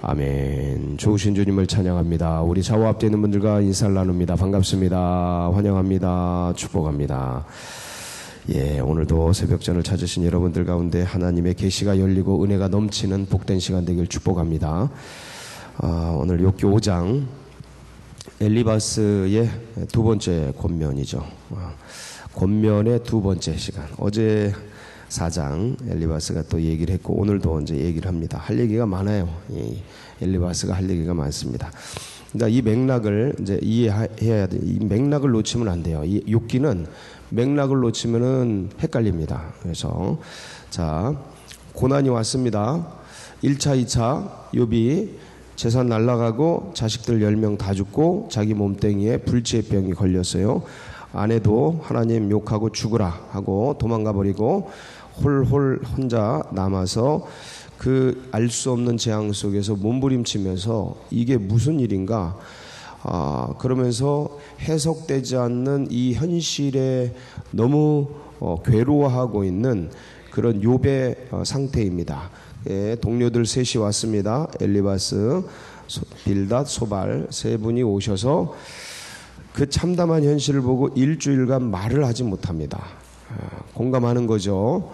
아멘. 좋으신 주님을 찬양합니다. 우리 좌우 앞에 있는 분들과 인사를 나눕니다. 반갑습니다. 환영합니다. 축복합니다. 예, 오늘도 새벽전을 찾으신 여러분들 가운데 하나님의 계시가 열리고 은혜가 넘치는 복된 시간 되길 축복합니다. 오늘 욥기 5장 엘리바스의 두 번째 권면이죠. 권면의 두 번째 시간. 어제 4장 엘리바스가 또 얘기를 했고 오늘도 이제 얘기를 합니다. 할 얘기가 많아요. 엘리바스가 할 얘기가 많습니다. 그러니까 이 맥락을 이제 이해해야 돼. 이 맥락을 놓치면 안 돼요. 이 욥기는 맥락을 놓치면은 헷갈립니다. 그래서 자, 고난이 왔습니다. 1차, 2차 욥이 재산 날라가고 자식들 10명 다 죽고 자기 몸뚱이에 불치병이 걸렸어요. 아내도 하나님 욕하고 죽으라 하고 도망가 버리고 홀홀 혼자 남아서 그 알 수 없는 재앙 속에서 몸부림치면서 이게 무슨 일인가 그러면서 해석되지 않는 이 현실에 너무 괴로워하고 있는 그런 욥의 상태입니다. 예, 동료들 셋이 왔습니다. 엘리바스, 빌닷, 소발 세 분이 오셔서 그 참담한 현실을 보고 일주일간 말을 하지 못합니다. 공감하는 거죠.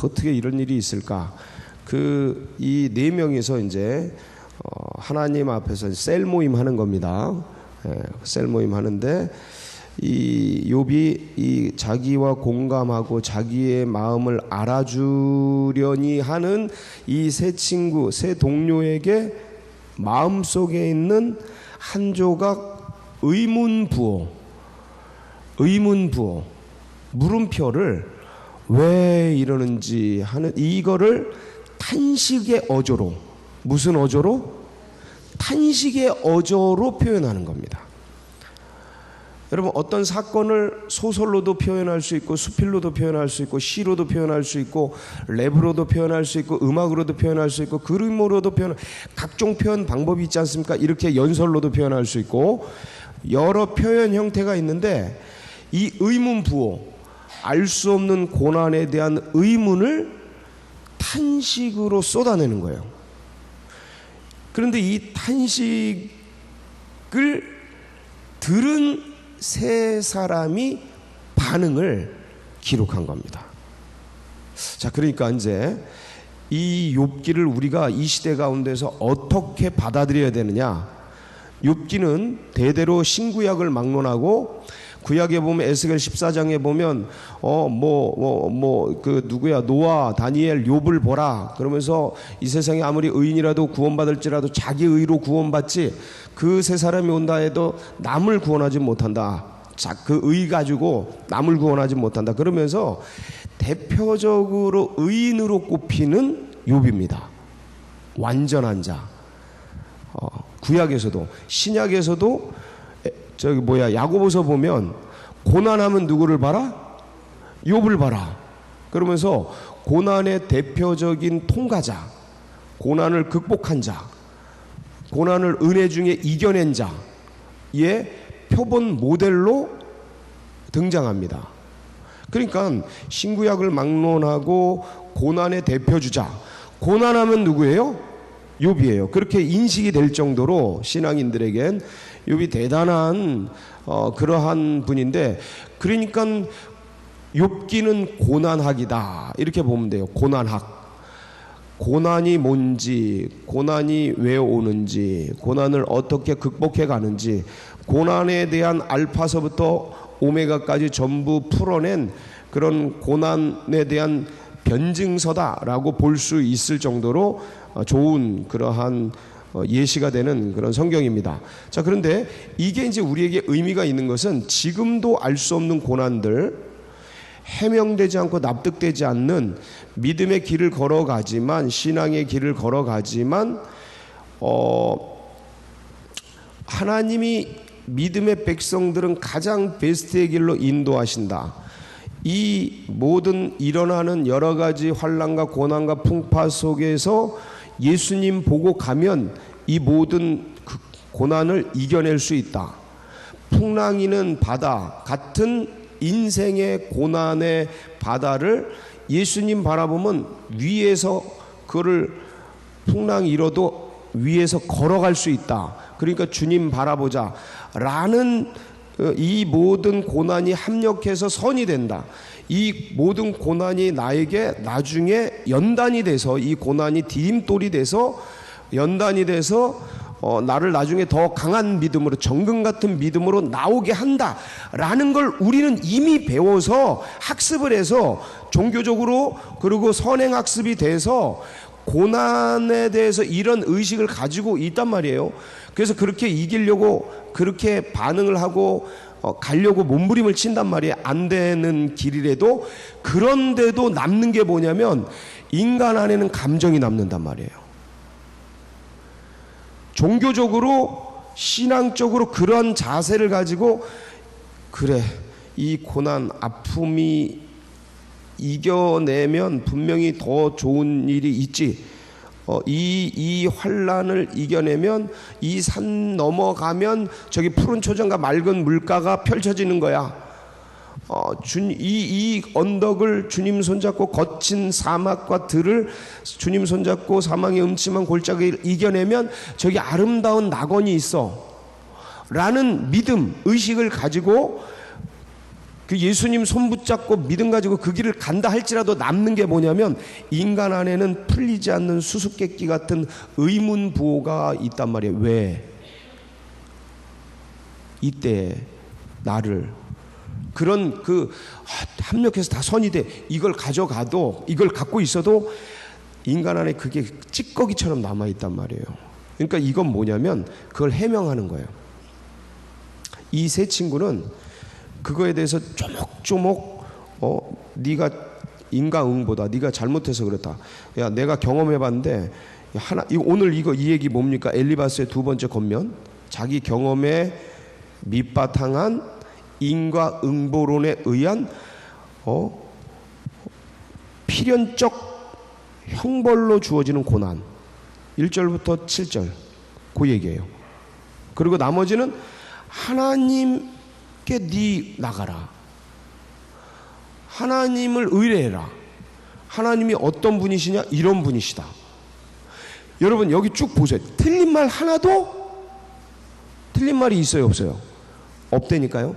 어떻게 이런 일이 있을까? 이 네 명이서 이제 하나님 앞에서 셀 모임 하는 겁니다. 셀 모임 하는데 이 욥이 이 자기와 공감하고 자기의 마음을 알아주려니 하는 이 세 친구, 세 동료에게 마음속에 있는 한 조각 의문부호, 물음표를 왜 이러는지 하는 이거를 탄식의 어조로, 무슨 어조로? 탄식의 어조로 표현하는 겁니다. 여러분, 어떤 사건을 소설로도 표현할 수 있고 수필로도 표현할 수 있고 시로도 표현할 수 있고 랩으로도 표현할 수 있고 음악으로도 표현할 수 있고 그림으로도 각종 표현 방법이 있지 않습니까? 이렇게 연설로도 표현할 수 있고 여러 표현 형태가 있는데 이 의문부호, 알 수 없는 고난에 대한 의문을 탄식으로 쏟아내는 거예요. 그런데 이 탄식을 들은 세 사람이 반응을 기록한 겁니다. 자, 그러니까 이제 이 욥기를 우리가 이 시대 가운데서 어떻게 받아들여야 되느냐? 욥기는 대대로 신구약을 막론하고 구약에 보면 에스겔 14장에 보면 노아, 다니엘, 욥을 보라 그러면서 이 세상에 아무리 의인이라도 구원받을지라도 자기 의로 구원받지 그 세 사람이 온다 해도 남을 구원하지 못한다. 그 의 가지고 남을 구원하지 못한다. 그러면서 대표적으로 의인으로 꼽히는 욥입니다. 완전한 자. 구약에서도 신약에서도 야고보서 보면 고난하면 누구를 봐라? 욥을 봐라. 그러면서 고난의 대표적인 통과자, 고난을 극복한 자, 고난을 은혜 중에 이겨낸 자의 표본 모델로 등장합니다. 그러니까 신구약을 막론하고 고난의 대표주자, 고난하면 누구예요? 욥이에요. 그렇게 인식이 될 정도로 신앙인들에겐 욥이 대단한 그러한 분인데, 그러니까 욥기는 고난학이다 이렇게 보면 돼요. 고난학. 고난이 뭔지, 고난이 왜 오는지, 고난을 어떻게 극복해 가는지, 고난에 대한 알파서부터 오메가까지 전부 풀어낸 그런 고난에 대한 변증서다라고 볼 수 있을 정도로 좋은 그러한 예시가 되는 그런 성경입니다. 자, 그런데 이게 이제 우리에게 의미가 있는 것은 지금도 알 수 없는 고난들, 해명되지 않고 납득되지 않는 믿음의 길을 걸어가지만, 신앙의 길을 걸어가지만 하나님이 믿음의 백성들은 가장 베스트의 길로 인도하신다. 이 모든 일어나는 여러 가지 환난과 고난과 풍파 속에서 예수님 보고 가면 이 모든 고난을 이겨낼 수 있다. 풍랑이는 바다 같은 인생의 고난의 바다를 예수님 바라보면 위에서 그를 풍랑이 일어도 위에서 걸어갈 수 있다. 그러니까 주님 바라보자 라는 이 모든 고난이 합력해서 선이 된다. 이 모든 고난이 나에게 나중에 연단이 돼서, 이 고난이 디딤돌이 돼서 연단이 돼서 나를 나중에 더 강한 믿음으로, 정금 같은 믿음으로 나오게 한다라는 걸 우리는 이미 배워서 학습을 해서 종교적으로, 그리고 선행학습이 돼서 고난에 대해서 이런 의식을 가지고 있단 말이에요. 그래서 그렇게 이기려고 그렇게 반응을 하고 가려고 몸부림을 친단 말이에요. 안 되는 길이라도. 그런데도 남는 게 뭐냐면 인간 안에는 감정이 남는단 말이에요. 종교적으로, 신앙적으로 그런 자세를 가지고, 그래, 이 고난, 아픔이 이겨내면 분명히 더 좋은 일이 있지. 이 환란을 이겨내면, 이 산 넘어가면 저기 푸른 초장과 맑은 물가가 펼쳐지는 거야. 이 언덕을 주님 손잡고, 거친 사막과 들을 주님 손잡고 사망의 음침한 골짜기를 이겨내면 저기 아름다운 낙원이 있어 라는 믿음, 의식을 가지고, 그 예수님 손 붙잡고 믿음 가지고 그 길을 간다 할지라도 남는 게 뭐냐면 인간 안에는 풀리지 않는 수수께끼 같은 의문부호가 있단 말이에요. 왜? 이때 나를 그런 합력해서 다 선이 돼. 이걸 가져가도, 이걸 갖고 있어도 인간 안에 그게 찌꺼기처럼 남아있단 말이에요. 그러니까 이건 뭐냐면 그걸 해명하는 거예요. 이 세 친구는 그거에 대해서 조목조목 네가 인과응보다, 네가 잘못해서 그렇다. 야, 내가 경험해봤는데 오늘 이 얘기 뭡니까? 엘리바스의 두 번째 권면, 자기 경험에 밑바탕한 인과응보론에 의한 필연적 형벌로 주어지는 고난. 1절부터 7절 그 얘기예요. 그리고 나머지는 하나님께 네 나가라, 하나님을 의뢰해라, 하나님이 어떤 분이시냐, 이런 분이시다. 여러분 여기 쭉 보세요. 틀린 말 하나도, 틀린 말이 있어요, 없어요? 없다니까요.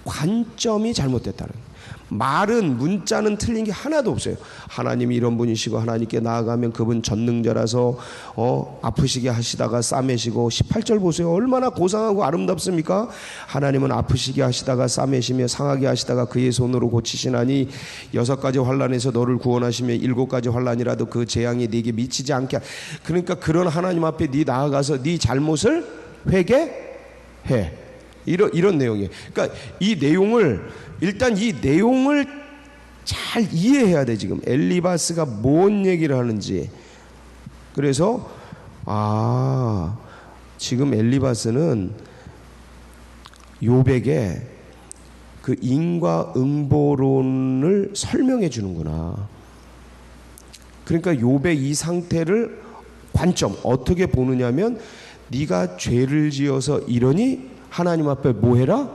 관점이 잘못됐다는. 말은, 문자는 틀린 게 하나도 없어요. 하나님이 이런 분이시고, 하나님께 나아가면 그분 전능자라서 아프시게 하시다가 싸매시고. 18절 보세요. 얼마나 고상하고 아름답습니까? 하나님은 아프시게 하시다가 싸매시며 상하게 하시다가 그의 손으로 고치시나니 6가지 환난에서 너를 구원하시며 7가지 환난이라도 그 재앙이 네게 미치지 않게. 그러니까 그런 하나님 앞에 네 나아가서 네 잘못을 회개해. 이런 내용이에요. 그러니까 이 내용을, 일단 이 내용을 잘 이해해야 돼. 지금 엘리바스가 뭔 얘기를 하는지. 그래서 지금 엘리바스는 욥에게 그 인과응보론을 설명해 주는구나. 그러니까 욥의 이 상태를 관점 어떻게 보느냐면, 네가 죄를 지어서 이러니 하나님 앞에 뭐 해라?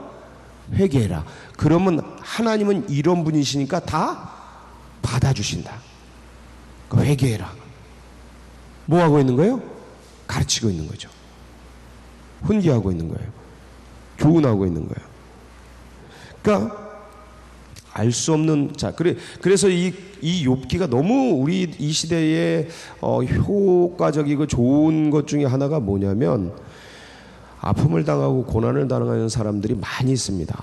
회개해라. 그러면 하나님은 이런 분이시니까 다 받아주신다. 회개해라. 뭐 하고 있는 거예요? 가르치고 있는 거죠. 훈계하고 있는 거예요. 교훈하고 있는 거예요. 그러니까 알 수 없는, 자, 그래서 이 욥기가 너무 우리 이 시대에 효과적이고 좋은 것 중에 하나가 뭐냐면, 아픔을 당하고 고난을 당하는 사람들이 많이 있습니다.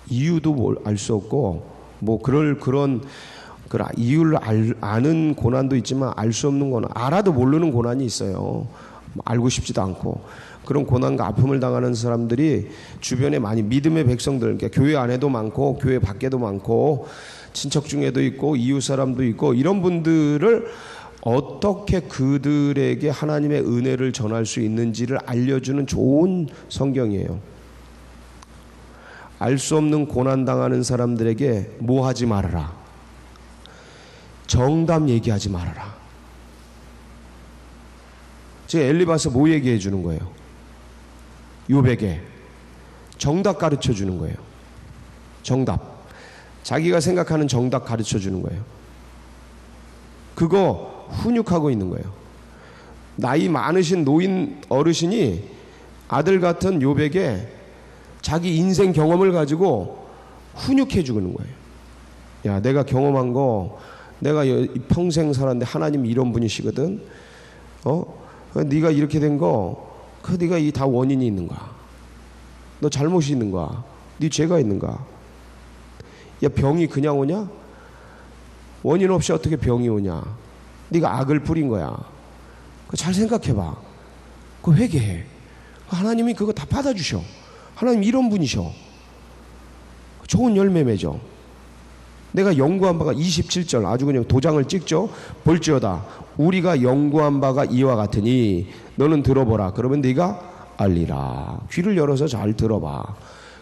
이유도 알 수 없고, 뭐 그런 이유를 아는 고난도 있지만 알 수 없는 고난, 알아도 모르는 고난이 있어요. 알고 싶지도 않고. 그런 고난과 아픔을 당하는 사람들이 주변에 많이, 믿음의 백성들, 그러니까 교회 안에도 많고 교회 밖에도 많고 친척 중에도 있고 이웃 사람도 있고, 이런 분들을 어떻게 그들에게 하나님의 은혜를 전할 수 있는지를 알려주는 좋은 성경이에요. 알 수 없는 고난당하는 사람들에게 뭐 하지 말아라? 정답 얘기하지 말아라. 지금 엘리바스 뭐 얘기해 주는 거예요? 욥에게 정답 가르쳐 주는 거예요. 정답. 자기가 생각하는 정답 가르쳐 주는 거예요. 그거 훈육하고 있는 거예요. 나이 많으신 노인 어르신이 아들 같은 욥에게 자기 인생 경험을 가지고 훈육해 주는 거예요. 야, 내가 경험한 거, 내가 평생 살았는데 하나님 이런 분이시거든. 네가 이렇게 된 거, 네가 이 다 원인이 있는 거야. 너 잘못이 있는 거야. 네 죄가 있는 거야. 야, 병이 그냥 오냐? 원인 없이 어떻게 병이 오냐? 네가 악을 뿌린 거야. 잘 생각해봐. 회개해. 하나님이 그거 다 받아주셔. 하나님 이런 분이셔. 좋은 열매 맺어. 내가 연구한 바가 27절 아주 그냥 도장을 찍죠. 볼지어다 우리가 연구한 바가 이와 같으니 너는 들어보라. 그러면 네가 알리라. 귀를 열어서 잘 들어봐.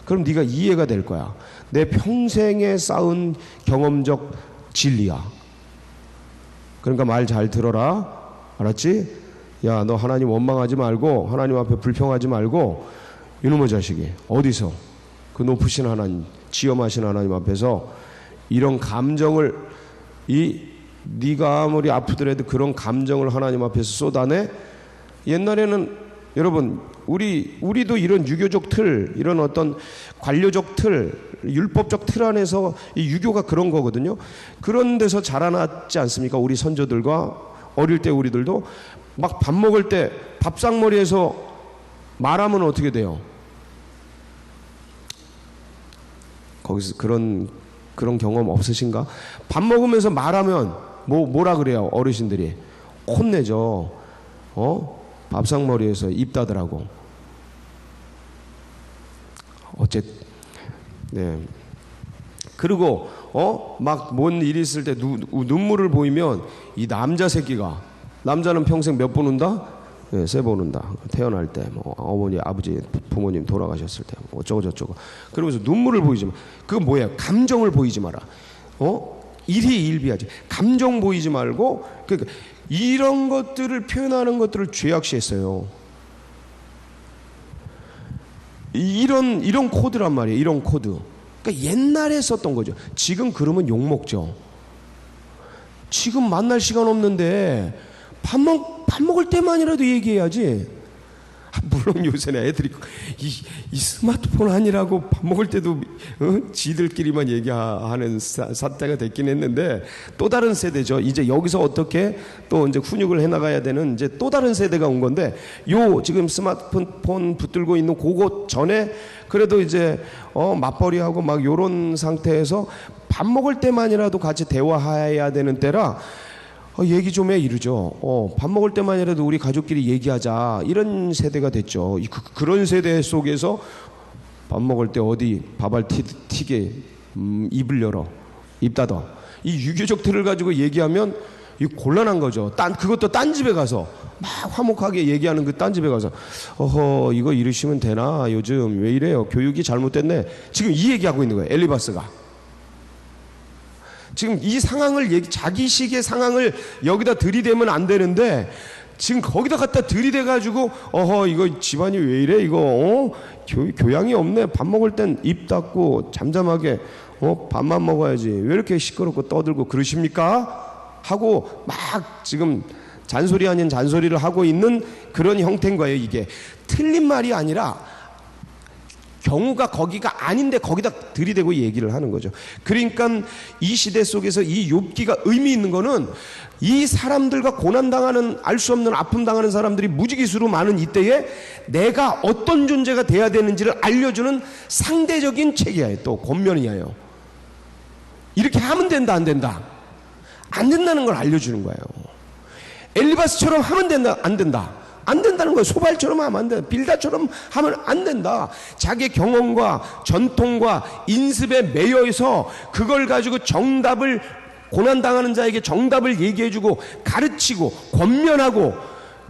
그럼 네가 이해가 될 거야. 내 평생에 쌓은 경험적 진리야. 그러니까 말 잘 들어라. 알았지? 야, 너 하나님 원망하지 말고 하나님 앞에 불평하지 말고 이놈의 자식이 어디서 그 높으신 하나님, 지엄하신 하나님 앞에서 이런 감정을 네가 아무리 아프더라도 그런 감정을 하나님 앞에서 쏟아내. 옛날에는 여러분 우리도 이런 유교적 틀, 이런 어떤 관료적 틀, 율법적 틀 안에서 이 유교가 그런 거거든요. 그런 데서 자라났지 않습니까? 우리 선조들과 어릴 때 우리들도 막 밥 먹을 때 밥상머리에서 말하면 어떻게 돼요? 거기서 그런 경험 없으신가? 밥 먹으면서 말하면 뭐라 그래요? 어르신들이 혼내죠. 밥상머리에서 입 닫으라고. 네. 그리고 막 뭔 일이 있을 때 눈물을 보이면 이 남자 새끼가, 남자는 평생 몇 번 운다? 네, 3번 운다. 태어날 때, 어머니, 아버지, 부모님 돌아가셨을 때, 어쩌고 저쩌고. 그러면서 눈물을 보이지 마. 그건 뭐예요? 감정을 보이지 마라. 일희일비하지. 감정 보이지 말고, 그러니까 이런 것들을 표현하는 것들을 죄악시했어요. 이런 코드란 말이에요. 이런 코드. 그러니까 옛날에 썼던 거죠. 지금 그러면 욕먹죠. 지금 만날 시간 없는데 밥 먹을 때만이라도 얘기해야지. 물론 요새는 애들이 이 스마트폰 아니라고 밥 먹을 때도 지들끼리만 얘기하는 사태가 됐긴 했는데, 또 다른 세대죠. 이제 여기서 어떻게 또 이제 훈육을 해나가야 되는 이제 또 다른 세대가 온 건데, 지금 스마트폰 붙들고 있는 그거 전에 그래도 이제 맞벌이하고 막 요런 상태에서 밥 먹을 때만이라도 같이 대화해야 되는 때라 얘기 좀 해 이러죠. 밥 먹을 때만이라도 우리 가족끼리 얘기하자, 이런 세대가 됐죠. 그런 세대 속에서 밥 먹을 때 어디 밥알 튀게 입을 열어, 입 닫아, 이 유교적 틀을 가지고 얘기하면 이 곤란한 거죠. 그것도 딴 집에 가서 막 화목하게 얘기하는 그 딴 집에 가서 이거 이러시면 되나, 요즘 왜 이래요, 교육이 잘못됐네, 지금 이 얘기하고 있는 거예요. 엘리바스가 지금 이 상황을 자기식의 상황을 여기다 들이대면 안 되는데, 지금 거기다 갖다 들이대가지고 이거 집안이 왜 이래, 이거 교양이 없네, 밥 먹을 땐 입 닫고 잠잠하게 밥만 먹어야지, 왜 이렇게 시끄럽고 떠들고 그러십니까? 하고 막 지금 잔소리 아닌 잔소리를 하고 있는 그런 형태인 거예요. 이게 틀린 말이 아니라 경우가 거기가 아닌데 거기다 들이대고 얘기를 하는 거죠. 그러니까 이 시대 속에서 이 욥기가 의미 있는 거는, 이 사람들과 고난당하는, 알 수 없는 아픔 당하는 사람들이 무지기수로 많은 이때에 내가 어떤 존재가 돼야 되는지를 알려주는 상대적인 책이에요. 또 권면이에요. 이렇게 하면 된다, 안 된다? 안 된다는 걸 알려주는 거예요. 엘리바스처럼 하면 된다, 안 된다? 안 된다는 거예요. 소발처럼 하면 안 된다. 빌다처럼 하면 안 된다. 자기 경험과 전통과 인습에 매여서 그걸 가지고 정답을, 고난당하는 자에게 정답을 얘기해주고 가르치고 권면하고,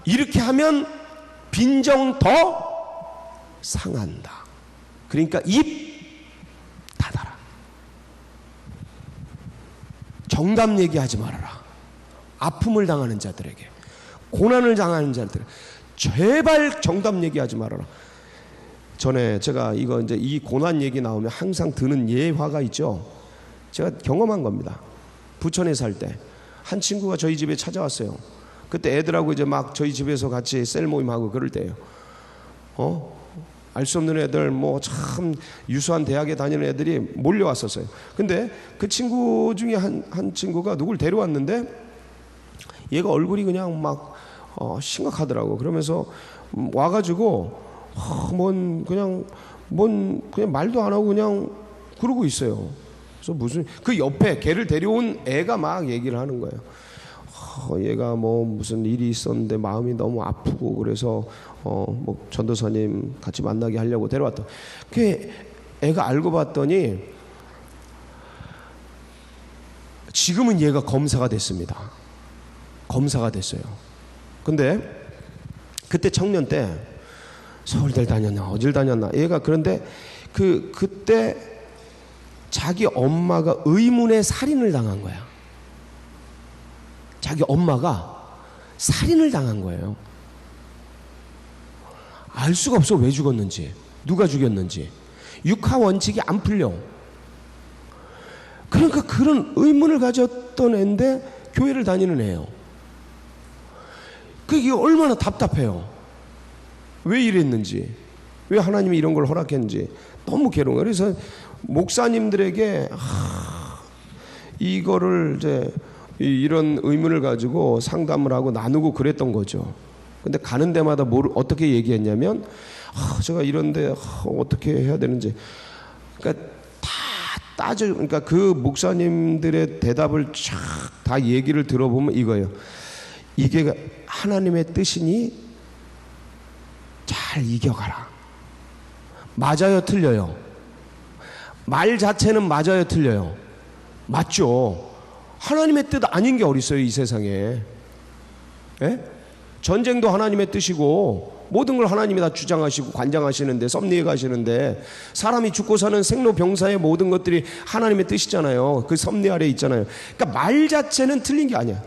이렇게 하면 빈정 더 상한다. 그러니까 입 닫아라. 정답 얘기하지 말아라. 아픔을 당하는 자들에게, 고난을 당하는 자들, 제발 정답 얘기하지 말아라. 전에 제가 이거 이제 이 고난 얘기 나오면 항상 드는 예화가 있죠. 제가 경험한 겁니다. 부천에 살 때 한 친구가 저희 집에 찾아왔어요. 그때 애들하고 이제 막 저희 집에서 같이 셀 모임하고 그럴 때예요. 알 수 없는 애들, 뭐 참 유수한 대학에 다니는 애들이 몰려왔었어요. 근데 그 친구 중에 한 친구가 누굴 데려왔는데 얘가 얼굴이 그냥 막 심각하더라고. 그러면서 와가지고 그냥 말도 안 하고 그냥 그러고 있어요. 그래서 무슨 그 옆에 걔를 데려온 애가 막 얘기를 하는 거예요. 얘가 뭐 무슨 일이 있었는데 마음이 너무 아프고 그래서 뭐 전도사님 같이 만나게 하려고 데려왔다. 그 애가 알고 봤더니 지금은 얘가 검사가 됐습니다. 검사가 됐어요. 근데 그때 청년 때 서울대 다녔나 어딜 다녔나 얘가 그런데 그때 자기 엄마가 의문의 살인을 당한 거야. 자기 엄마가 살인을 당한 거예요. 알 수가 없어. 왜 죽었는지, 누가 죽였는지. 육하 원칙이 안 풀려. 그러니까 그런 의문을 가졌던 애인데 교회를 다니는 애예요. 그게 얼마나 답답해요. 왜 이랬는지, 왜 하나님이 이런 걸 허락했는지 너무 괴로운 거예요. 그래서 목사님들에게 이거를 이제 이런 의문을 가지고 상담을 하고 나누고 그랬던 거죠. 근데 가는 데마다 어떻게 얘기했냐면 제가 이런데 어떻게 해야 되는지, 그러니까 그러니까 그 목사님들의 대답을 쫙 다 얘기를 들어보면 이거예요. 이게 하나님의 뜻이니 잘 이겨가라. 맞아요, 틀려요? 말 자체는 맞아요, 틀려요? 맞죠. 하나님의 뜻 아닌 게 어디 있어요, 이 세상에. 예? 전쟁도 하나님의 뜻이고 모든 걸 하나님이 다 주장하시고 관장하시는데, 섭리해 가시는데, 사람이 죽고 사는 생로병사의 모든 것들이 하나님의 뜻이잖아요. 그 섭리 아래에 있잖아요. 그러니까 말 자체는 틀린 게 아니야.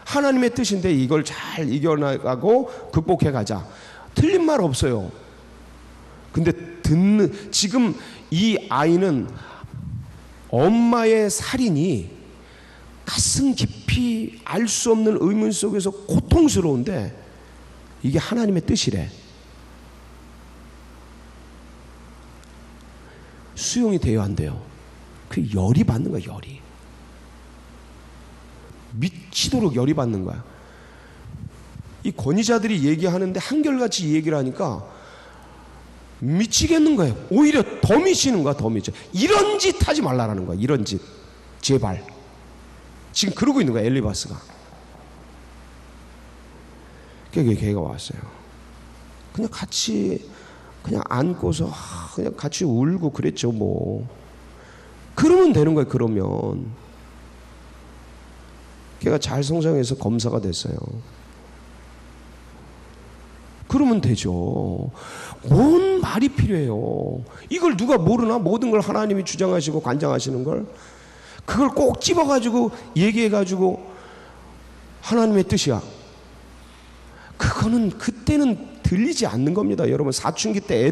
하나님의 뜻인데 이걸 잘 이겨나가고 극복해 가자. 틀린 말 없어요. 근데 지금 이 아이는 엄마의 살인이 가슴 깊이 알 수 없는 의문 속에서 고통스러운데 이게 하나님의 뜻이래. 수용이 돼요, 안 돼요? 그 열이 받는 거야, 열이. 미치도록 열이 받는 거야. 이 권위자들이 얘기하는데 한결같이 얘기를 하니까 미치겠는 거예요. 오히려 더 미치는 거야, 더 미쳐. 이런 짓 하지 말라라는 거야, 이런 짓. 제발. 지금 그러고 있는 거야, 엘리바스가. 걔가 왔어요. 그냥 같이 그냥 안고서 그냥 같이 울고 그랬죠, 뭐. 그러면 되는 거예요, 그러면. 걔가 잘 성장해서 검사가 됐어요. 그러면 되죠. 뭔 말이 필요해요. 이걸 누가 모르나? 모든 걸 하나님이 주장하시고 관장하시는 걸. 그걸 꼭 집어가지고 얘기해가지고 하나님의 뜻이야. 그거는 그때는 들리지 않는 겁니다. 여러분, 사춘기 때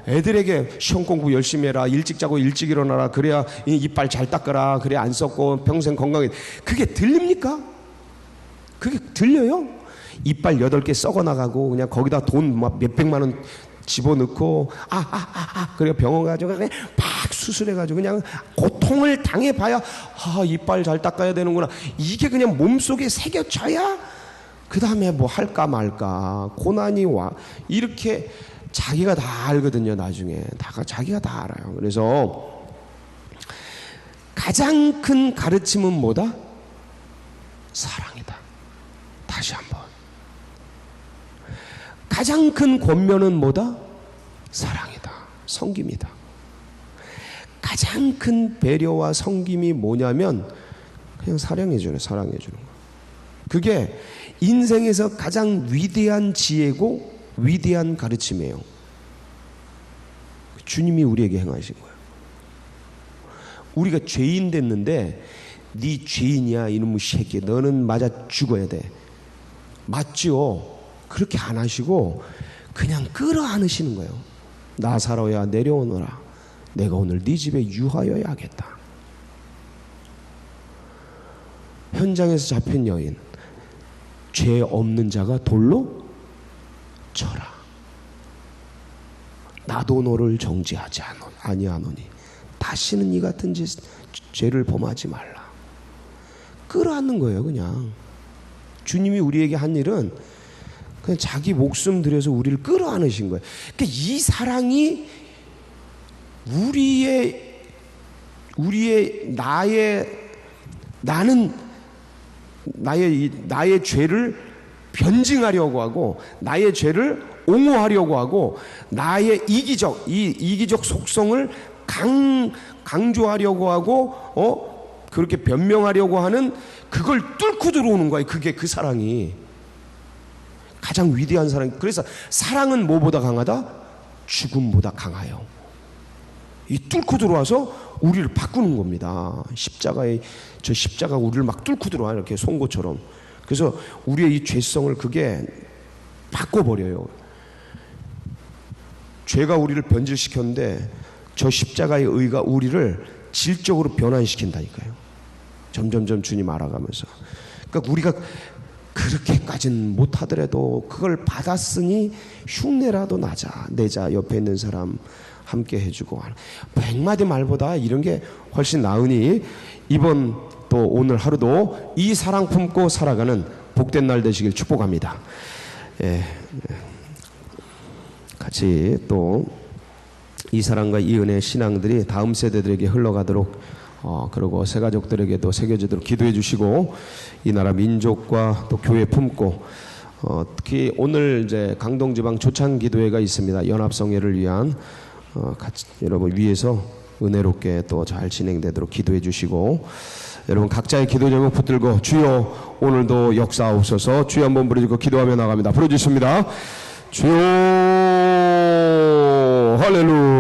애들에게 시험 공부 열심히 해라, 일찍 자고 일찍 일어나라, 그래야 이빨 잘 닦아라, 그래야 안 썩고 평생 건강해. 그게 들립니까? 그게 들려요? 이빨 8개 썩어 나가고 그냥 거기다 돈 막 몇백만 원 집어넣고 그래 병원 가지고 그냥 팍 수술해가지고 그냥 고통을 당해봐야 이빨 잘 닦아야 되는구나. 이게 그냥 몸속에 새겨져야 그 다음에 뭐 할까 말까 고난이 와. 이렇게 자기가 다 알거든요. 나중에 자기가 다 알아요. 그래서 가장 큰 가르침은 뭐다? 사랑이다. 다시 한번. 가장 큰 권면은 뭐다? 사랑이다. 섬김이다. 가장 큰 배려와 섬김이 뭐냐면 그냥 사랑해주는 거. 그게 인생에서 가장 위대한 지혜고 위대한 가르침이에요. 주님이 우리에게 행하신 거예요. 우리가 죄인 됐는데 네 죄인이야 이놈의 새끼, 너는 맞아 죽어야 돼. 맞죠? 그렇게 안 하시고 그냥 끌어안으시는 거예요. 나사로야 내려오너라. 내가 오늘 네 집에 유하여야 하겠다. 현장에서 잡힌 여인, 죄 없는 자가 돌로 쳐라. 나도 너를 정죄하지 아니하노니 다시는 이 같은 죄를 범하지 말라. 끌어안는 거예요. 그냥 주님이 우리에게 한 일은 그냥 자기 목숨 들여서 우리를 끌어안으신 거예요. 그러니까 이 사랑이 나의 죄를 변증하려고 하고 나의 죄를 옹호하려고 하고 나의 이기적 속성을 강조하려고 하고 그렇게 변명하려고 하는 그걸 뚫고 들어오는 거예요. 그게 그 사랑이 가장 위대한 사랑. 그래서 사랑은 뭐보다 강하다? 죽음보다 강하여. 이 뚫고 들어와서 우리를 바꾸는 겁니다. 십자가 우리를 막 뚫고 들어와요. 이렇게 송곳처럼. 그래서 우리의 이 죄성을 그게 바꿔버려요. 죄가 우리를 변질시켰는데 저 십자가의 의가 우리를 질적으로 변환시킨다니까요. 점점점 주님 알아가면서. 그러니까 우리가 그렇게까지는 못하더라도 그걸 받았으니 흉내라도 내자. 옆에 있는 사람 함께 해주고. 100마디 말보다 이런 게 훨씬 나으니 이번 또 오늘 하루도 이 사랑 품고 살아가는 복된 날 되시길 축복합니다. 예. 같이 또 이 사랑과 이 은혜의 신앙들이 다음 세대들에게 흘러가도록 그리고 새 가족들에게도 새겨지도록 기도해 주시고 이 나라 민족과 또 교회 품고 특히 오늘 이제 강동지방 조찬 기도회가 있습니다. 연합성회를 위한 같이 여러분 위에서 은혜롭게 또 잘 진행되도록 기도해 주시고 여러분 각자의 기도 제목 붙들고 주여 오늘도 역사하옵소서 주여 한번 부르짖고 기도하며 나갑니다. 부르짖습니다. 주여 할렐루야.